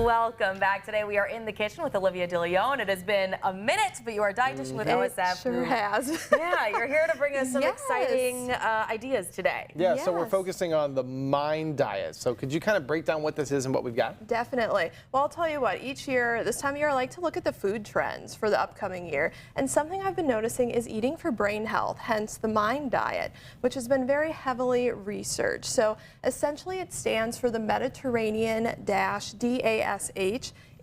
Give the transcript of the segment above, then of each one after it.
Welcome back. Today we are in the kitchen with Olivia DeLeon. It has been a minute, but you are a dietitian with OSF. It sure has. Yeah, you're here to bring us some exciting ideas today. Yeah, so we're focusing on the MIND diet. So could you kind of break down what this is and what we've got? Definitely. Well, I'll tell you what, each year, this time of year, I like to look at the food trends for the upcoming year. And something I've been noticing is eating for brain health, hence the MIND diet, which has been very heavily researched. So essentially it stands for the Mediterranean-DASH,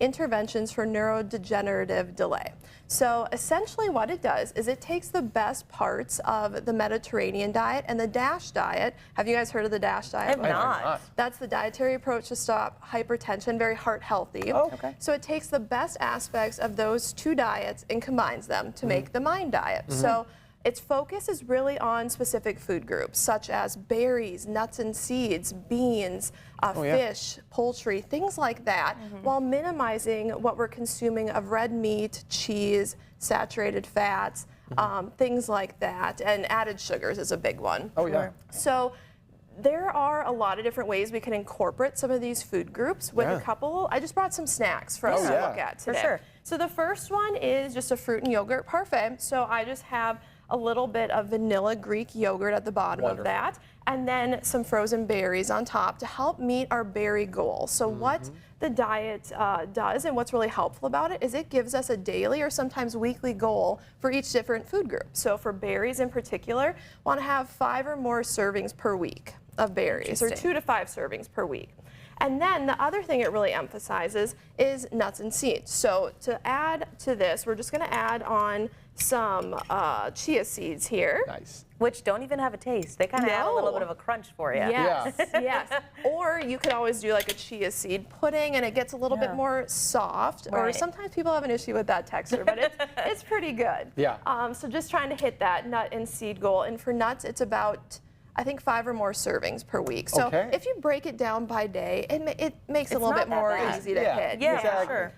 Interventions for Neurodegenerative Delay. So essentially what it does is it takes the best parts of the Mediterranean diet and the DASH diet. Have you guys heard of the DASH diet? I have not. That's the dietary approach to stop hypertension, very heart healthy. Oh, okay. So it takes the best aspects of those two diets and combines them to make the MIND diet. So its focus is really on specific food groups such as berries, nuts and seeds, beans, fish, poultry, things like that, while minimizing what we're consuming of red meat, cheese, saturated fats, things like that, and added sugars is a big one. Oh, yeah. So there are a lot of different ways we can incorporate some of these food groups with a couple. I just brought some snacks for us to look at today. For sure. So the first one is just a fruit and yogurt parfait. So I just have a little bit of vanilla Greek yogurt at the bottom of that, and then some frozen berries on top to help meet our berry goal. So what the diet does and what's really helpful about it is it gives us a daily or sometimes weekly goal for each different food group. So for berries in particular, want to have 5 or more servings per week of berries, or 2 to 5 servings per week. And then the other thing it really emphasizes is nuts and seeds. So to add to this, we're just going to add on some chia seeds here. Nice. Which don't even have a taste. They kind of add a little bit of a crunch for you. Yes, yes. Or you could always do like a chia seed pudding and it gets a little bit more soft. Or sometimes people have an issue with that texture, but it's pretty good. Yeah. So just trying to hit that nut and seed goal. And for nuts, it's about, I think, 5 or more servings per week. So if you break it down by day, it makes it a little bit more easy to hit. Yeah, for sure.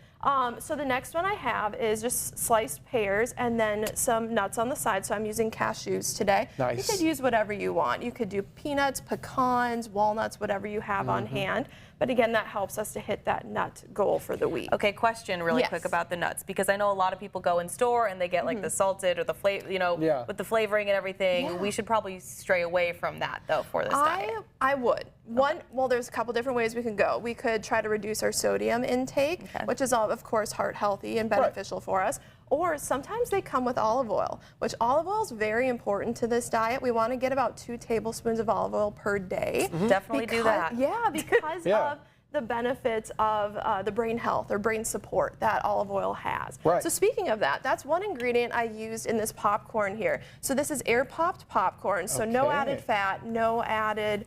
So the next one I have is just sliced pears and then some nuts on the side. So I'm using cashews today. Nice. You could use whatever you want. You could do peanuts, pecans, walnuts, whatever you have on hand. But again, that helps us to hit that nut goal for the week. Okay, question really quick about the nuts, because I know a lot of people go in store and they get like the salted or the flavor, you know, with the flavoring and everything. We should probably stray away from that though for this diet. I would. Well, there's a couple different ways we can go. We could try to reduce our sodium intake, which is of course heart healthy and beneficial for us. Or sometimes they come with olive oil, which olive oil is very important to this diet. We want to get about 2 tablespoons of olive oil per day. Definitely do that. Yeah, because of the benefits of the brain health or brain support that olive oil has. So speaking of that, that's one ingredient I used in this popcorn here. So this is air popped popcorn, so no added fat, no added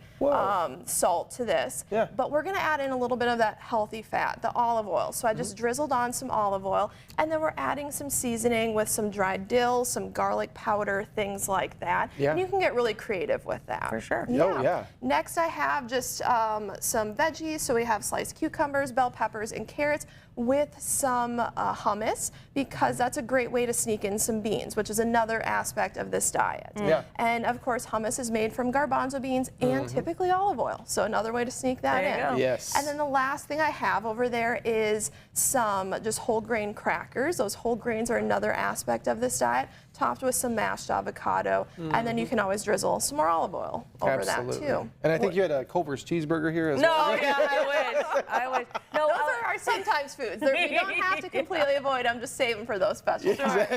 salt to this. But we're going to add in a little bit of that healthy fat, the olive oil. So I just drizzled on some olive oil, and then we're adding some seasoning with some dried dill, some garlic powder, things like that. And you can get really creative with that. For sure. Next I have just some veggies. So we have sliced cucumbers, bell peppers, and carrots with some hummus, because that's a great way to sneak in some beans, which is another aspect of this diet. And of course, hummus is made from garbanzo beans and typically olive oil. So another way to sneak that in. Yes. And then the last thing I have over there is some just whole grain crackers. Those whole grains are another aspect of this diet, topped with some mashed avocado, and then you can always drizzle some more olive oil over that too. And I think you had a Culver's cheeseburger here as well. No, yeah, I wish. I wish. No, those are sometimes foods. You don't have to completely avoid them. Just save them for those special times.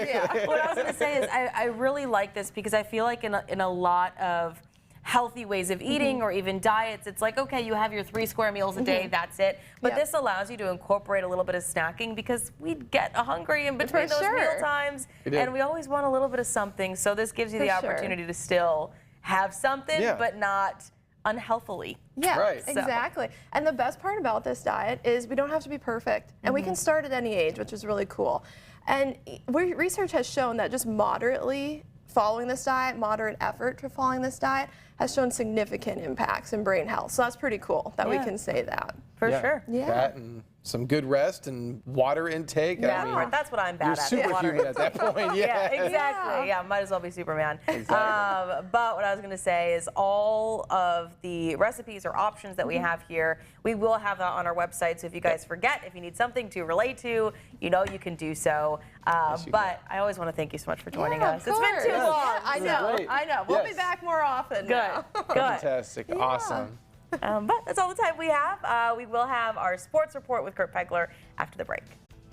What I was going to say is I really like this, because I feel like in a lot of healthy ways of eating or even diets, it's like, okay, you have your 3 square meals a day, that's it. But this allows you to incorporate a little bit of snacking, because we get hungry in between those meal times, and we always want a little bit of something. So this gives you the opportunity to still have something, but not unhealthily. Exactly. And the best part about this diet is we don't have to be perfect, and we can start at any age, which is really cool. And research has shown that just moderately following this diet, moderate effort for following this diet, has shown significant impacts in brain health. So that's pretty cool that we can say that. For sure. That and some good rest and water intake. Yeah, I mean, that's what I'm bad you're at. superhuman at that point. Yeah, Yeah. exactly. Yeah, might as well be Superman. Exactly. But what I was going to say is all of the recipes or options that we have here, we will have that on our website. So if you guys forget, if you need something to relate to, you know you can do so. you But I always want to thank you so much for joining us. Of It's been course. too Yes. long. Yeah, I This is know. great. I know. We'll be Yes. back more often. Good. now. Good. Fantastic. Awesome. But that's all the time we have. We will have our sports report with Kurt Pegler after the break.